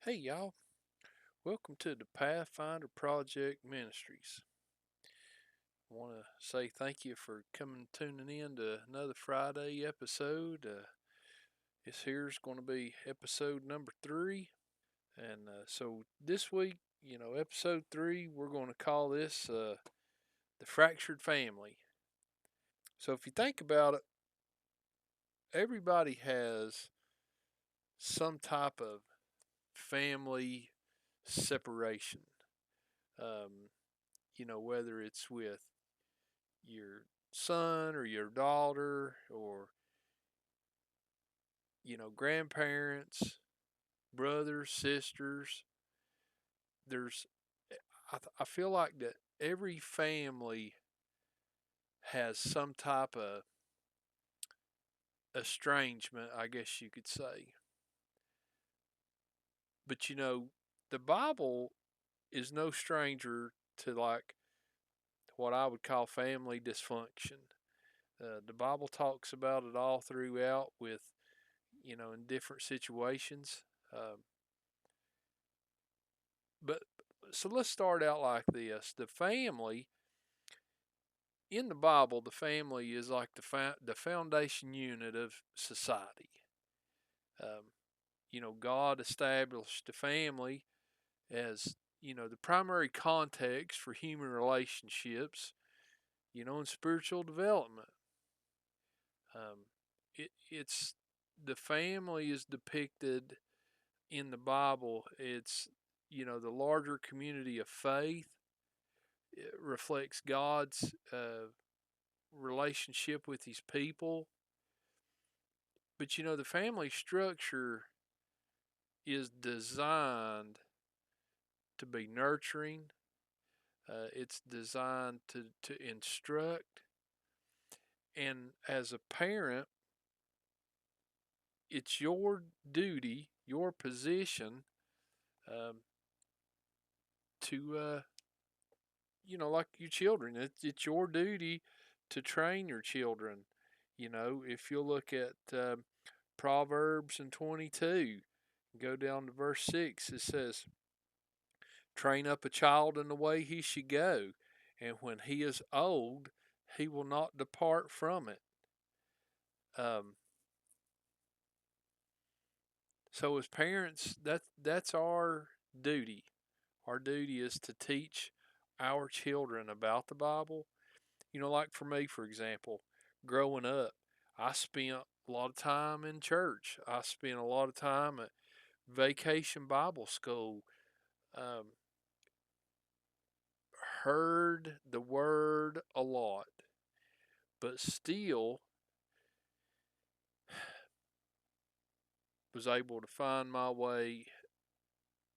Hey y'all, welcome to the Pathfinder Project Ministries. I want to say thank you for tuning in to another Friday episode. This here's going to be episode number 3. And so this week, episode 3, we're going to call this The Fractured Family. So if you think about it, everybody has some type of family separation. Um, whether it's with your son or your daughter or grandparents, brothers, sisters. There's I feel like that every family has some type of estrangement, I guess you could say. But the Bible is no stranger to like what I would call family dysfunction. The Bible talks about it all throughout with in different situations. But so let's start out like this: the family in the Bible, the family is like the foundation unit of society. Um, God established the family as the primary context for human relationships, and spiritual development. It's the family is depicted in the Bible. It's the larger community of faith. It reflects God's relationship with His people. But the family structure is designed to be nurturing. It's designed to instruct. And as a parent, it's your duty, your position um, to like your children. It's your duty to train your children. If you look at Proverbs and 22, go down to verse 6, it says, train up a child in the way he should go, and when he is old, he will not depart from it. Um, so as parents, that's our duty. Our duty is to teach our children about the Bible. Like for me, for example, growing up, I spent a lot of time in church. I spent a lot of time at vacation Bible school. Um, heard the word a lot, but still was able to find my way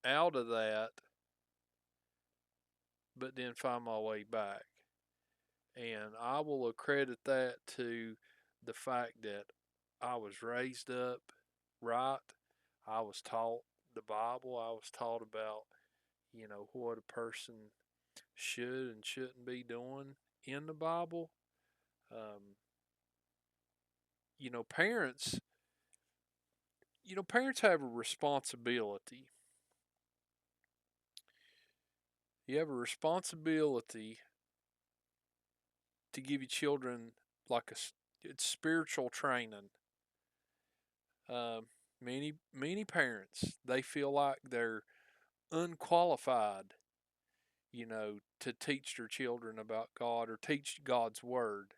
out of that, but then find my way back. And I will accredit that to the fact that I was raised up right. I was taught the Bible. I was taught about, what a person should and shouldn't be doing in the Bible. Um, parents, parents have a responsibility. You have a responsibility to give your children like it's spiritual training. Many parents they feel like they're unqualified, to teach their children about God or teach God's word,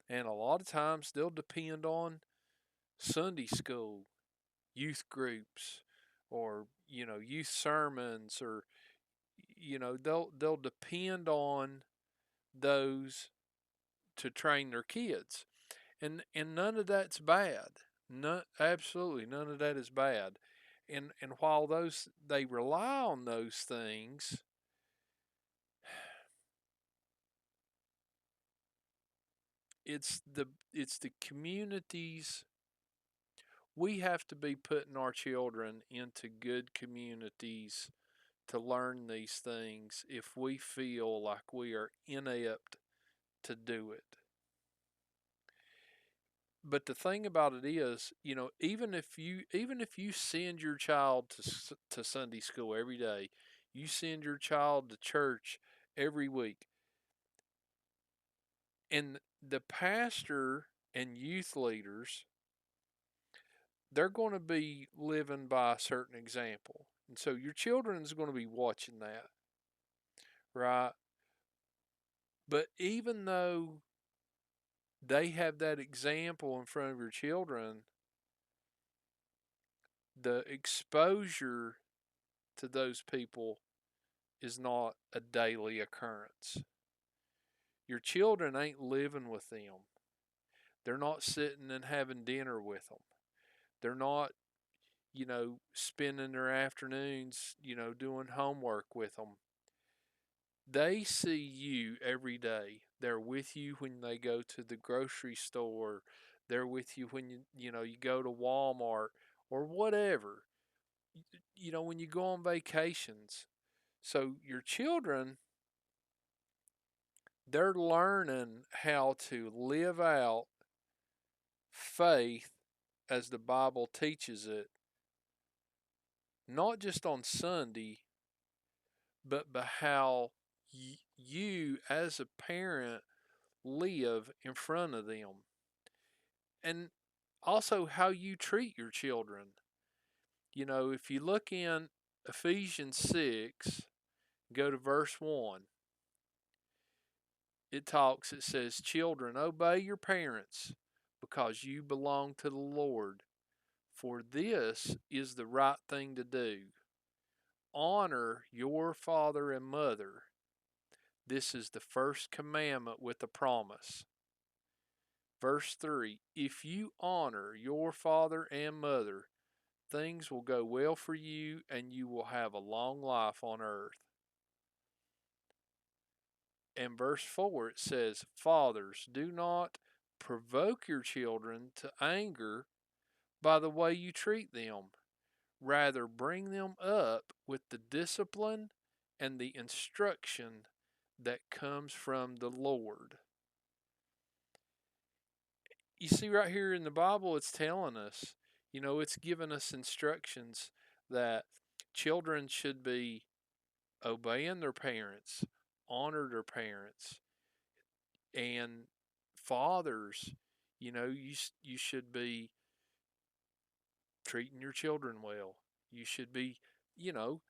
and a lot of times they'll depend on Sunday school, youth groups, or youth sermons, or they'll depend on those to train their kids. And none of that's bad. None, absolutely none of that is bad. And while those they rely on those things, it's the communities. We have to be putting our children into good communities to learn these things if we feel like we are inept to do it. But the thing about it is, even if you send your child to Sunday school every day, you send your child to church every week, and the pastor and youth leaders, they're going to be living by a certain example. And so your children's going to be watching that, right? But even though they have that example in front of your children, the exposure to those people is not a daily occurrence. Your children ain't living with them. They're not sitting and having dinner with them. They're not, spending their afternoons, doing homework with them. They see you every day. They're with you when they go to the grocery store. They're with you when you go to Walmart or whatever. When you go on vacations. So your children, they're learning how to live out faith as the Bible teaches it, not just on Sunday, but by how you as a parent live in front of them. And also how you treat your children. If you look in Ephesians 6, go to verse 1, it says, "Children, obey your parents because you belong to the Lord, for this is the right thing to do. Honor your father and mother. This is the first commandment with a promise." Verse 3, "If you honor your father and mother, things will go well for you and you will have a long life on earth." And verse 4, it says, "Fathers, do not provoke your children to anger by the way you treat them. Rather, bring them up with the discipline and the instruction that comes from the Lord." You see, right here in the Bible, it's telling us, it's giving us instructions that children should be obeying their parents, honor their parents, and fathers, you should be treating your children well. You should be, you know,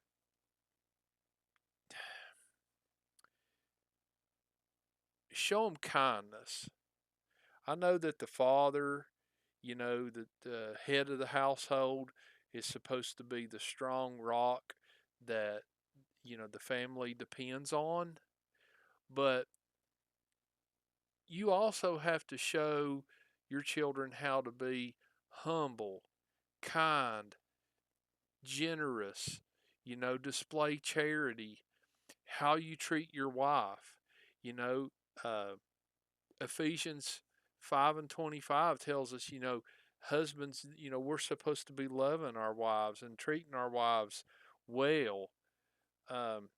show them kindness. I know that the father, that the head of the household is supposed to be the strong rock that, the family depends on. But you also have to show your children how to be humble, kind, generous, display charity, how you treat your wife. You know, uh, Ephesians 5 and 25 tells us, husbands, we're supposed to be loving our wives and treating our wives well. Um,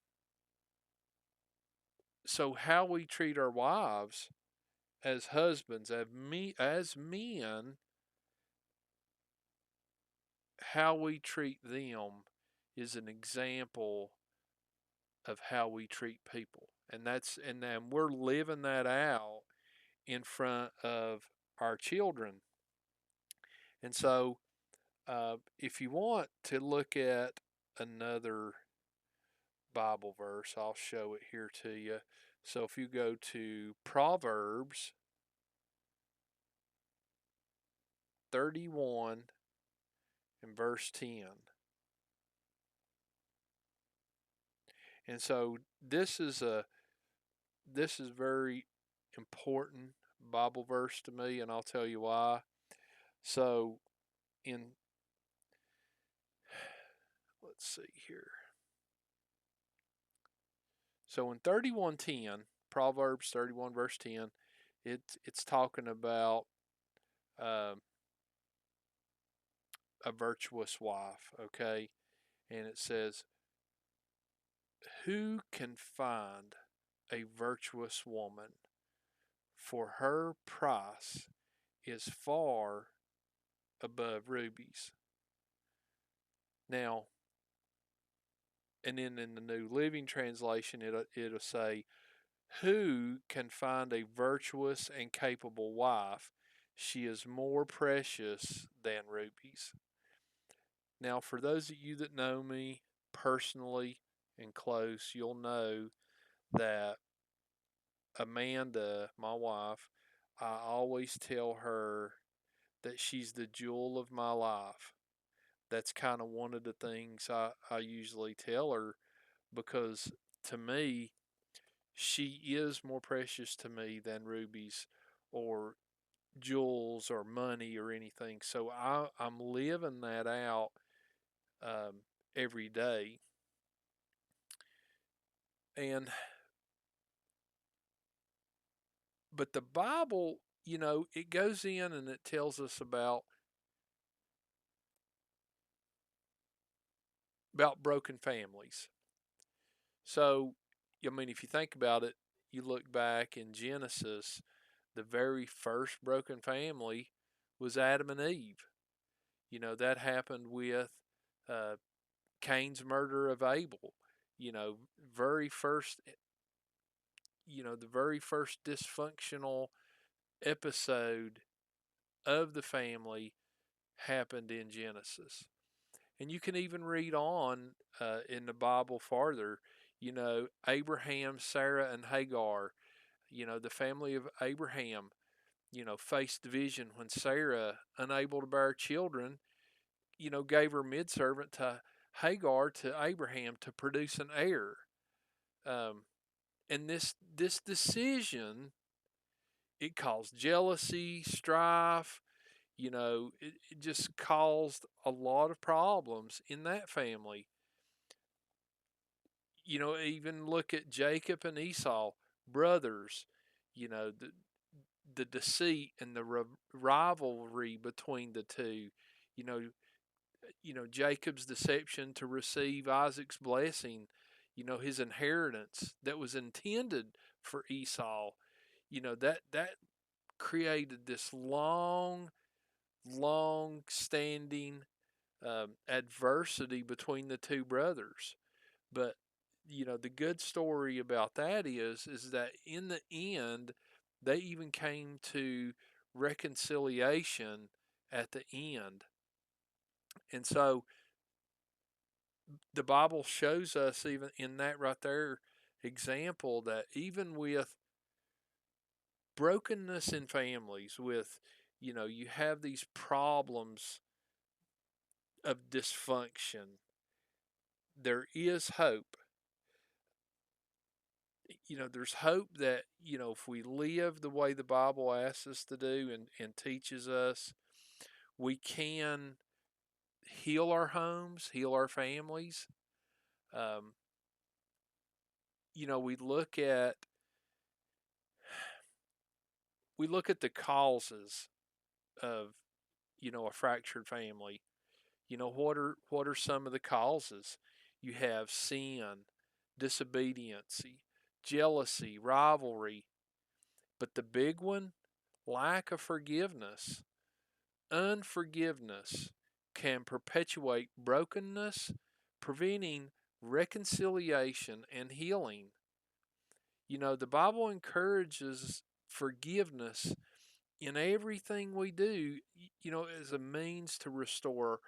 so, how we treat our wives as husbands, as men, how we treat them is an example of how we treat people. And then we're living that out in front of our children. And so, if you want to look at another Bible verse, I'll show it here to you. So, if you go to Proverbs 31 and verse 10. And so this is very important Bible verse to me, and I'll tell you why. So in let's see here. So in 31:10, Proverbs 31 verse 10, it's talking about um, a virtuous wife, okay? And it says, "Who can find a virtuous woman? For her price is far above rubies. Now, and then in the New Living Translation, it'll say, "Who can find a virtuous and capable wife? She is more precious than rubies." Now, for those of you that know me personally and close, you'll know that Amanda, my wife, I always tell her that she's the jewel of my life. That's kind of one of the things I usually tell her, because to me, she is more precious to me than rubies or jewels or money or anything. So I'm living that out um, every day. And but the Bible, it goes in and it tells us about broken families. So, I mean, if you think about it, you look back in Genesis, the very first broken family was Adam and Eve. That happened with uh, Cain's murder of Abel. You know, very first, the very first dysfunctional episode of the family happened in Genesis. And you can even read on in the Bible farther, Abraham, Sarah, and Hagar, the family of Abraham, faced division when Sarah, unable to bear children, gave her maidservant to Hagar to Abraham to produce an heir. Um, and this decision, it caused jealousy, strife. It just caused a lot of problems in that family. Even look at Jacob and Esau, brothers. The deceit and the rivalry between the two. You know, Jacob's deception to receive Isaac's blessing. His inheritance that was intended for Esau. That created this long standing adversity between the two brothers. But the good story about that is that in the end, they even came to reconciliation at the end. And so the Bible shows us, even in that right there example, that even with brokenness in families, with you have these problems of dysfunction, there is hope. There's hope that, if we live the way the Bible asks us to do and teaches us, we can heal our homes, heal our families. Um, we look at the causes of, a fractured family. What are some of the causes? You have sin, disobedience, jealousy, rivalry, but the big one, lack of forgiveness. Unforgiveness can perpetuate brokenness, preventing reconciliation and healing. The Bible encourages forgiveness in everything we do, as a means to restore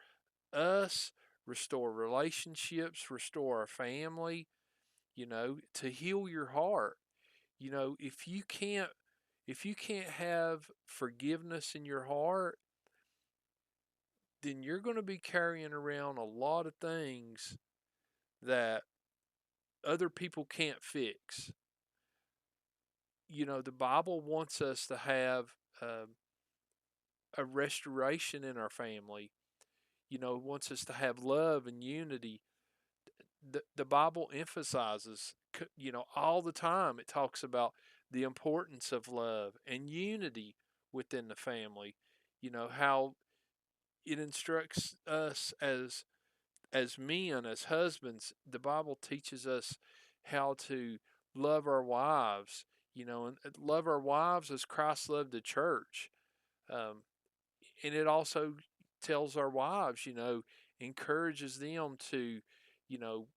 us, restore relationships, restore our family, to heal your heart. If you can't have forgiveness in your heart, then you're going to be carrying around a lot of things that other people can't fix. The Bible wants us to have a restoration in our family. Wants us to have love and unity. The Bible emphasizes, all the time, it talks about the importance of love and unity within the family. How it instructs us as men, as husbands. The Bible teaches us how to love our wives, and love our wives as Christ loved the church. Um, and it also tells our wives, encourages them to, you know,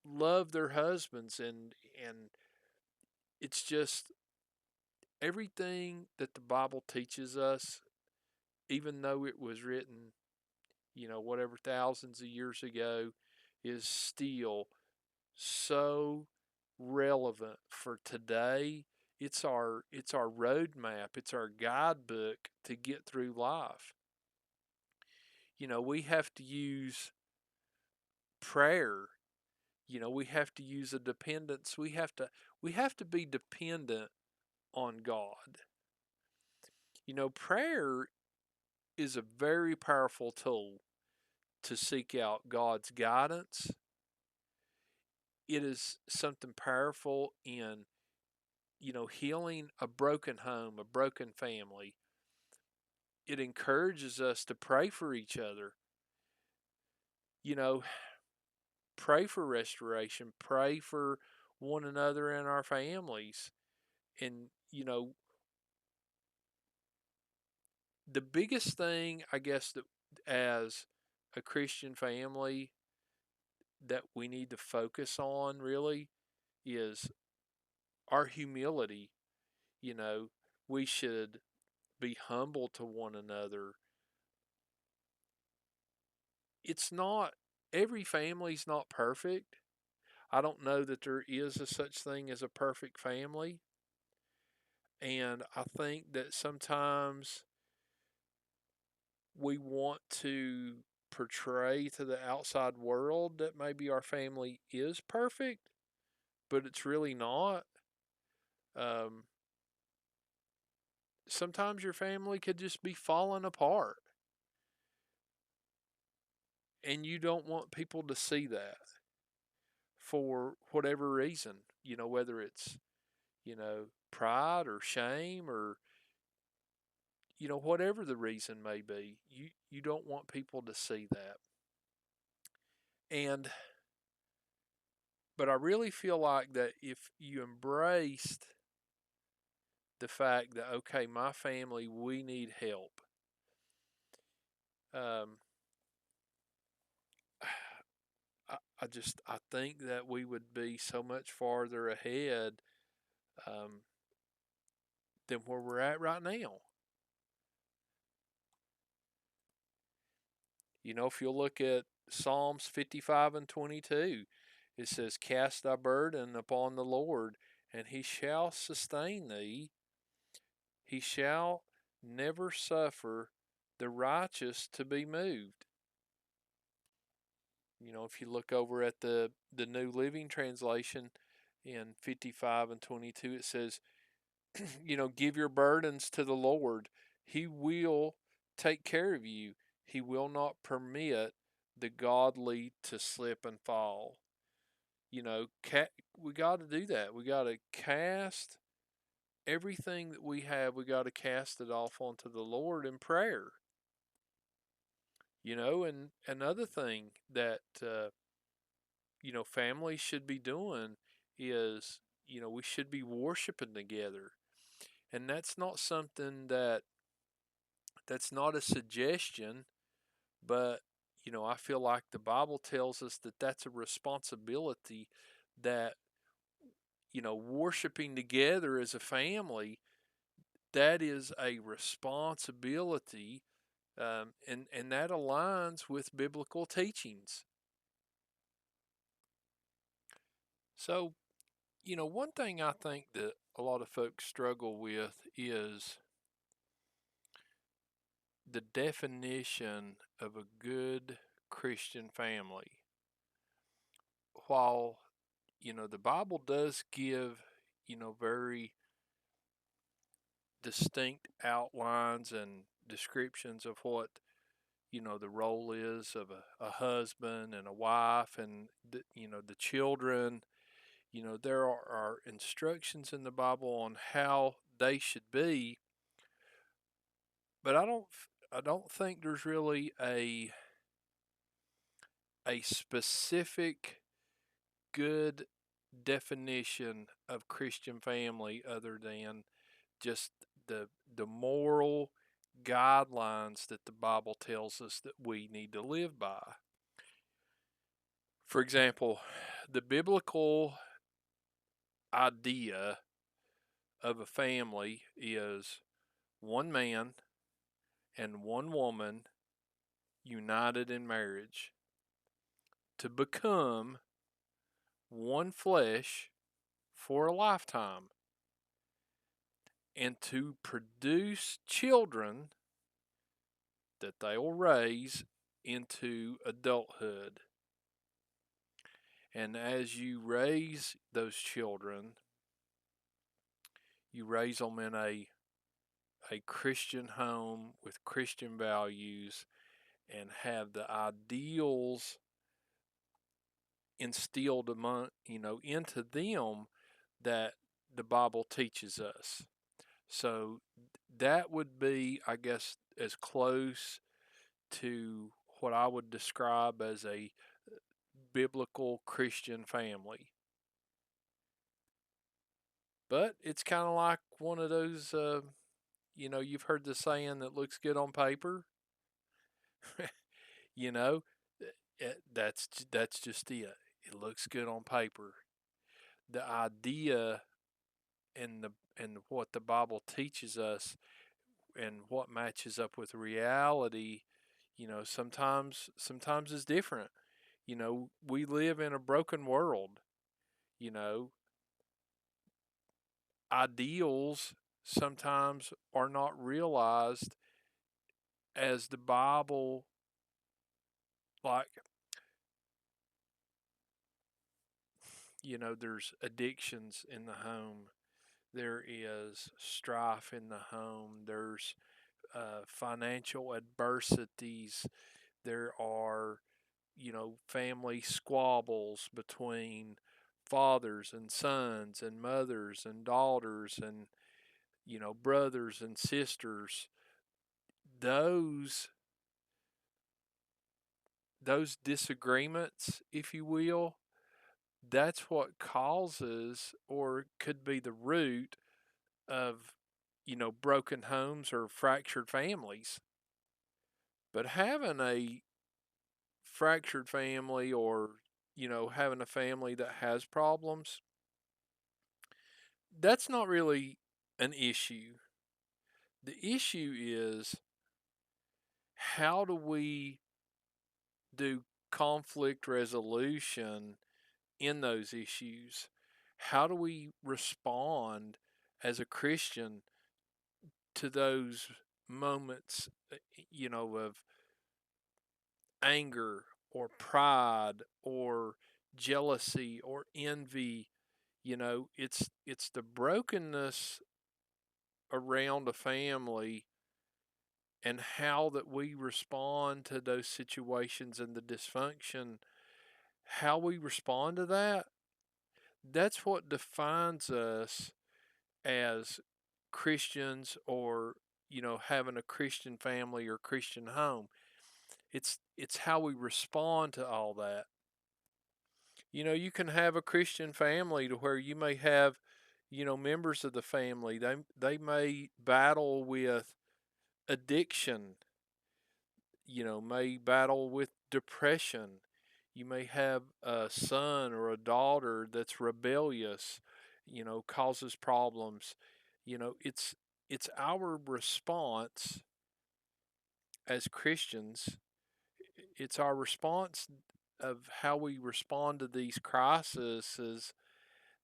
love their husbands, and it's just everything that the Bible teaches us, even though it was written, whatever thousands of years ago, is still so relevant for today. It's our roadmap. It's our guidebook to get through life. We have to use prayer. We have to use a dependence. We have to be dependent on God. Prayer is a very powerful tool to seek out God's guidance. It is something powerful in, healing a broken home, a broken family. It encourages us to pray for each other. You know, Pray for restoration, pray for one another and our families. And, the biggest thing, I guess, that as a Christian family that we need to focus on really is our humility. You know, we should be humble to one another. It's not, every family's not perfect. I don't know that there is a such thing as a perfect family. And I think that sometimes we want to portray to the outside world that maybe our family is perfect, but it's really not. Um, Sometimes your family could just be falling apart, and you don't want people to see that for whatever reason, whether it's, pride or shame or, whatever the reason may be. You don't want people to see that. And but I really feel like that if you embraced the fact that, okay, my family, we need help. Um, I think that we would be so much farther ahead um, than where we're at right now. If you'll look at Psalms 55 and 22, it says, "Cast thy burden upon the Lord, and he shall sustain thee. He shall never suffer the righteous to be moved." If you look over at the New Living Translation in 55 and 22, it says, give your burdens to the Lord. He will take care of you. He will not permit the godly to slip and fall. We got to do that. We got to cast everything that we have, we got to cast it off onto the Lord in prayer. And another thing that, families should be doing is, we should be worshiping together. And that's not a suggestion, but, I feel like the Bible tells us that that's a responsibility that, worshiping together as a family, that is a responsibility, and that aligns with biblical teachings. So, one thing I think that a lot of folks struggle with is the definition of a good Christian family. While, the Bible does give, very distinct outlines and descriptions of what, the role is of a husband and a wife and, the children. There are instructions in the Bible on how they should be, but I don't think there's really a specific good definition of Christian family other than just the moral guidelines that the Bible tells us that we need to live by. For example, the biblical idea of a family is one man and one woman united in marriage to become one flesh for a lifetime and to produce children that they will raise into adulthood. And as you raise those children, you raise them in a Christian home with Christian values and have the ideals instilled into them that the Bible teaches us. So that would be, I guess, as close to what I would describe as a biblical Christian family. But it's kind of like one of those, you've heard the saying that looks good on paper. you know, that's just it. It looks good on paper. The idea and what the Bible teaches us and what matches up with reality, sometimes is different. We live in a broken world. You know, ideals sometimes are not realized as the Bible, like, there's addictions in the home, there is strife in the home, there's financial adversities, there are, family squabbles between fathers and sons and mothers and daughters and, brothers and sisters. Those those disagreements, if you will, that's what causes or could be the root of, broken homes or fractured families. But having a fractured family or, having a family that has problems, that's not really an issue. The issue is, how do we do conflict resolution in those issues? How do we respond as a Christian to those moments, of anger or pride or jealousy or envy? It's the brokenness around a family and how that we respond to those situations and the dysfunction, how we respond to that, that's what defines us as Christians or, having a Christian family or Christian home. It's how we respond to all that. You can have a Christian family to where you may have, members of the family, they may battle with addiction, may battle with depression. You may have a son or a daughter that's rebellious, causes problems. It's our response as Christians. It's our response of how we respond to these crises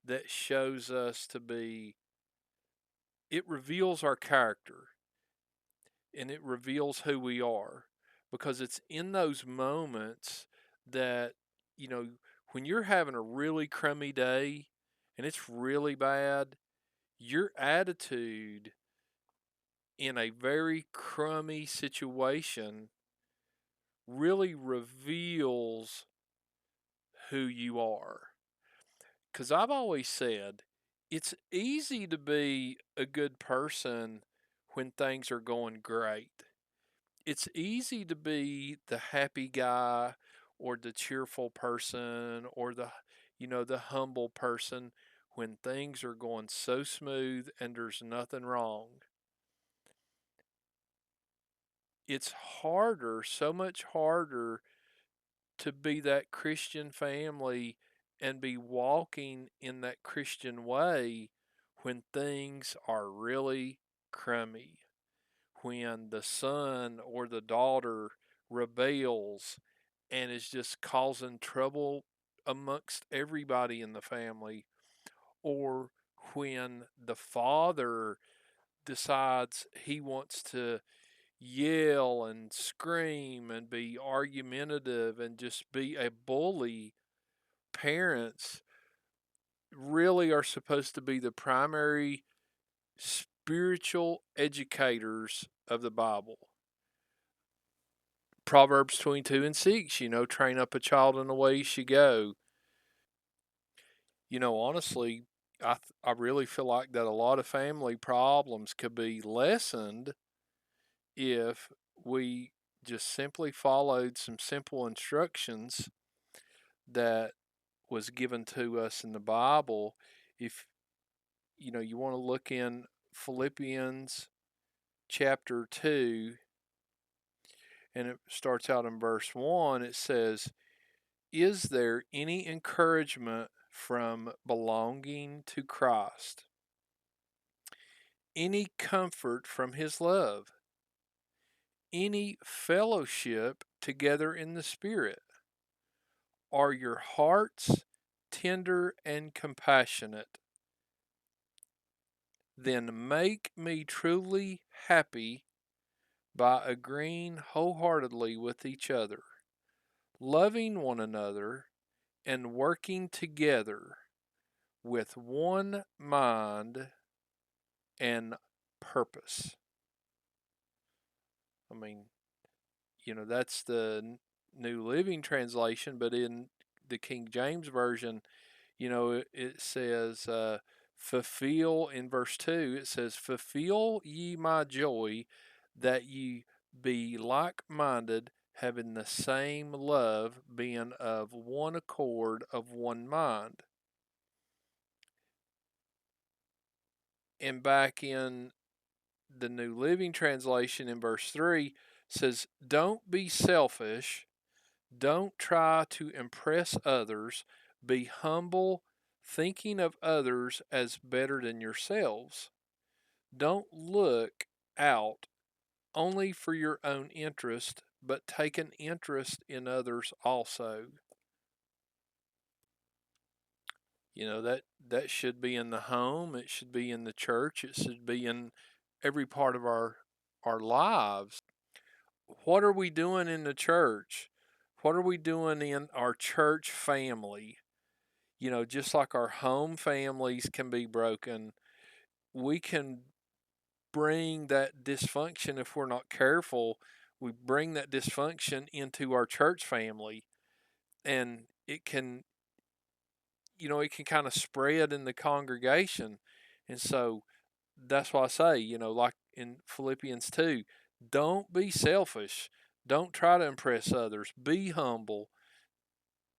that shows us to be. It reveals our character and it reveals who we are, because it's in those moments that, you know, when you're having a really crummy day and it's really bad, your attitude in a very crummy situation really reveals who you are. Because I've always said it's easy to be a good person when things are going great. It's easy to be the happy guy or the cheerful person or the humble person when things are going so smooth and there's nothing wrong. it's harder, so much harder to be that Christian family and be walking in that Christian way when things are really crummy, when the son or the daughter rebels and is just causing trouble amongst everybody in the family, or when the father decides he wants to yell and scream and be argumentative and just be a bully. Parents really are supposed to be the primary spiritual educators of the Bible. Proverbs 22:6, train up a child in the way he should go. Honestly, I really feel like that a lot of family problems could be lessened if we just simply followed some simple instructions that was given to us in the Bible. If you want to look in Philippians chapter 2, and it starts out in verse 1, it says, "Is there any encouragement from belonging to Christ? Any comfort from his love? Any fellowship together in the Spirit? Are your hearts tender and compassionate? Then make me truly happy by agreeing wholeheartedly with each other, loving one another, and working together with one mind and purpose." I mean, that's the New Living Translation, but in the King James Version, it says, fulfill, in verse 2, it says, "Fulfill ye my joy, that ye be like minded, having the same love, being of one accord, of one mind." And back in the New Living Translation, in verse 3, says, "Don't be selfish. Don't try to impress others. Be humble, thinking of others as better than yourselves. Don't look out only for your own interest, but take an interest in others also." That should be in the home, it should be in the church, it should be in every part of our lives. What are we doing in the church? What are we doing in our church family? Just like our home families can be broken, we can bring that dysfunction if we're not careful. We bring that dysfunction into our church family, and it can kind of spread in the congregation. And so that's why I say, like in Philippians 2, don't be selfish. Don't try to impress others. Be humble,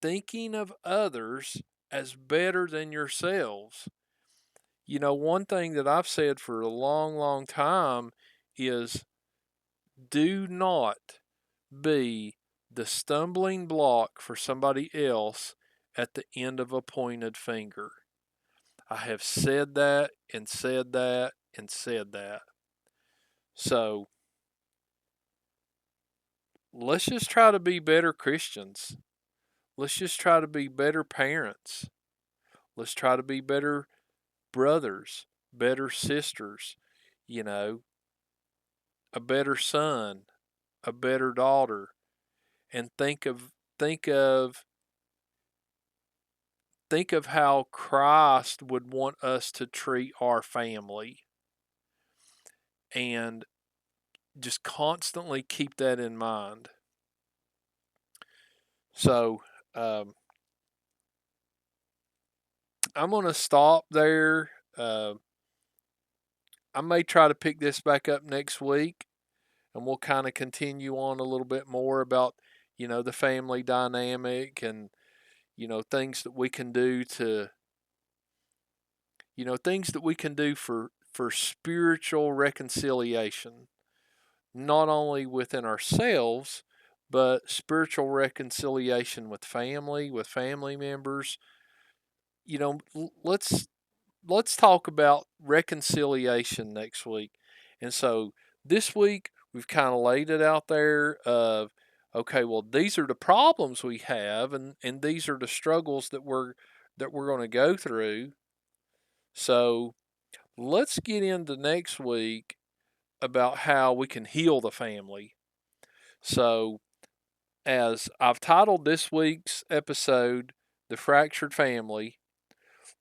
thinking of others as better than yourselves. One thing that I've said for a long, long time is, do not be the stumbling block for somebody else at the end of a pointed finger. I have said that and said that and said that. So let's just try to be better Christians. Let's just try to be better parents. Let's try to be better brothers, better sisters, you know, a better son, a better daughter, and think of think of how Christ would want us to treat our family, and just constantly keep that in mind. So, I'm going to stop there. I may try to pick this back up next week, and we'll kind of continue on a little bit more about, the family dynamic, and, things that we can do to, things that we can do for spiritual reconciliation. not only within ourselves, but spiritual reconciliation with family members. Let's talk about reconciliation next week. And so this week we've kind of laid it out there of, okay, well, these are the problems we have, and these are the struggles that we're going to go through. So let's get into next week about how we can heal the family. So, as I've titled this week's episode, The Fractured Family,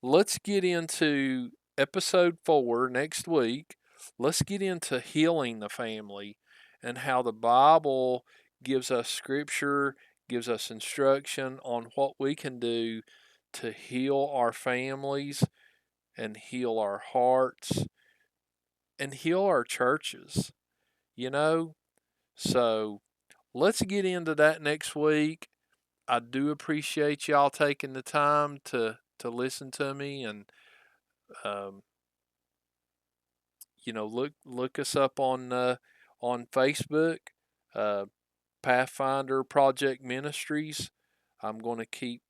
let's get into episode 4 next week. Let's get into healing the family and how the Bible gives us scripture, gives us instruction on what we can do to heal our families and heal our hearts and heal our churches, you know? So let's get into that next week. I do appreciate y'all taking the time to listen to me, and um, look us up on Facebook, uh, Pathfinder Project Ministries. I'm going to keep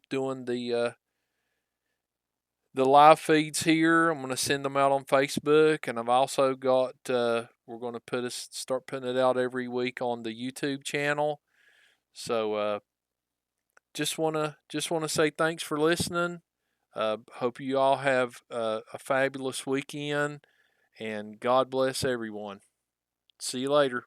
doing the live feeds here. I'm going to send them out on Facebook, and I've also got we're going to start putting it out every week on the YouTube channel. So just want to say thanks for listening. Hope you all have a fabulous weekend, and God bless everyone. See you later.